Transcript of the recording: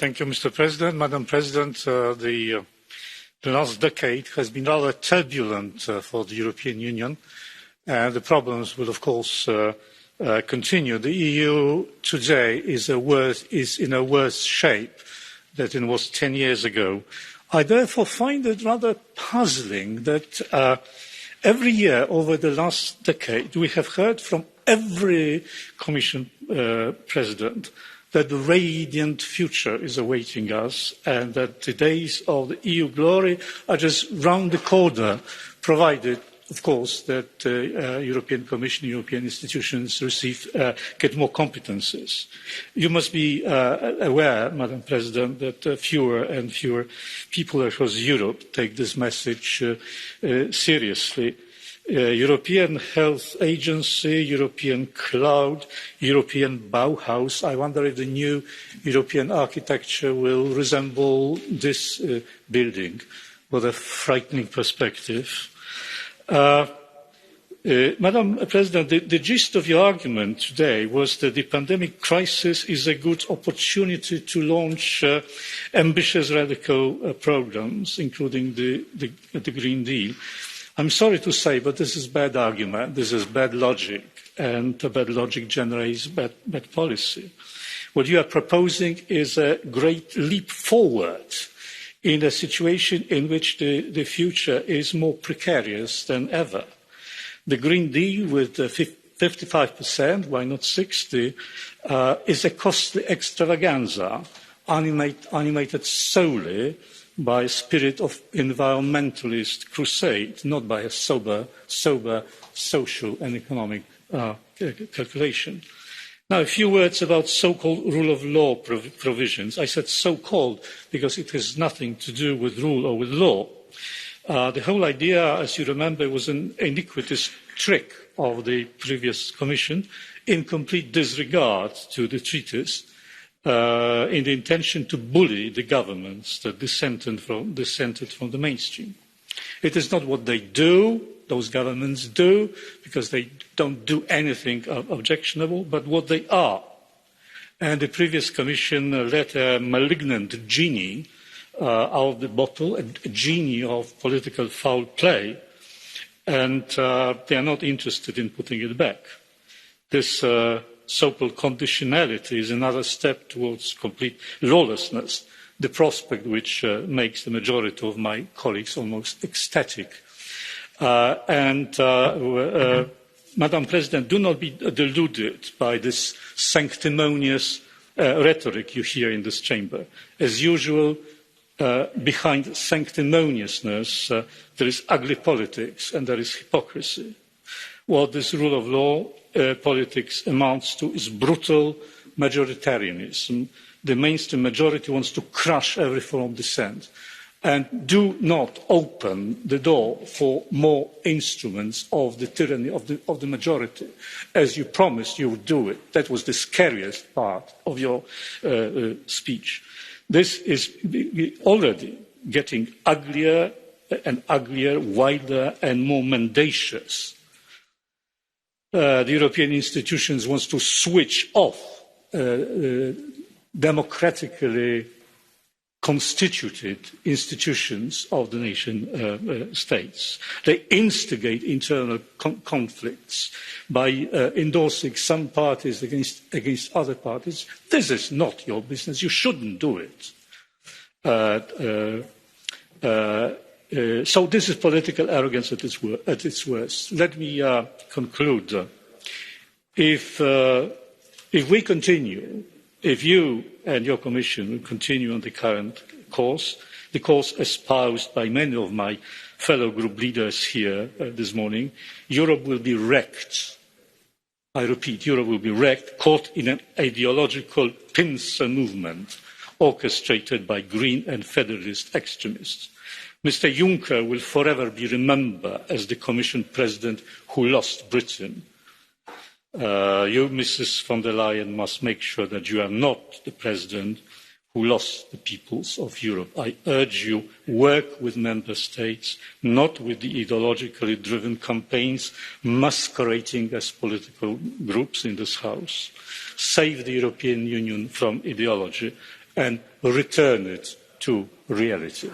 Thank you, Mr. President. Madam President, the last decade has been rather turbulent for the European Union, and the problems will, of course, continue. The EU today is in a worse shape than it was 10 years ago. I therefore find it rather puzzling that every year over the last decade we have heard from every Commission President that the radiant future is awaiting us and that the days of the EU glory are just round the corner, provided, of course, that the European Commission, European institutions get more competences. You must be aware, Madam President, that fewer and fewer people across Europe take this message seriously. European Health Agency, European Cloud, European Bauhaus. I wonder if the new European architecture will resemble this building. What a frightening perspective. Madam President, the gist of your argument today was that the pandemic crisis is a good opportunity to launch ambitious radical programmes, including the Green Deal. I'm sorry to say, but this is bad argument. This is bad logic, and bad logic generates bad policy. What you are proposing is a great leap forward in a situation in which the future is more precarious than ever. The Green Deal with 55%, why not 60%, is a costly extravaganza animated solely by a spirit of environmentalist crusade, not by a sober social and economic calculation. Now, a few words about so-called rule of law provisions. I said so-called because it has nothing to do with rule or with law. The whole idea, as you remember, was an iniquitous trick of the previous Commission in complete disregard to the treaties, in the intention to bully the governments that dissented from the mainstream. It is not what they do, those governments do, because they don't do anything objectionable, but what they are. And the previous Commission let a malignant genie out of the bottle, a genie of political foul play, and they are not interested in putting it back. This so-called conditionality is another step towards complete lawlessness, the prospect which makes the majority of my colleagues almost ecstatic. Madam President, do not be deluded by this sanctimonious rhetoric you hear in this chamber. As usual, behind sanctimoniousness, there is ugly politics and there is hypocrisy. What this rule of law politics amounts to is brutal majoritarianism. The mainstream majority wants to crush every form of dissent. And do not open the door for more instruments of the tyranny of the majority, as you promised you would do it. That was the scariest part of your speech. This is already getting uglier and uglier, wilder and more mendacious. The European institutions want to switch off democratically constituted institutions of the nation states. They instigate internal conflicts by endorsing some parties against other parties. This is not your business. You shouldn't do it. So this is political arrogance at its worst. Let me conclude. If we continue, if you and your Commission will continue on the current course, the course espoused by many of my fellow group leaders here this morning, Europe will be wrecked. I repeat, Europe will be wrecked, caught in an ideological pincer movement orchestrated by green and federalist extremists. Mr. Juncker will forever be remembered as the Commission President who lost Britain. You, Mrs. von der Leyen, must make sure that you are not the President who lost the peoples of Europe. I urge you, work with member states, not with the ideologically driven campaigns masquerading as political groups in this House. Save the European Union from ideology and return it to reality.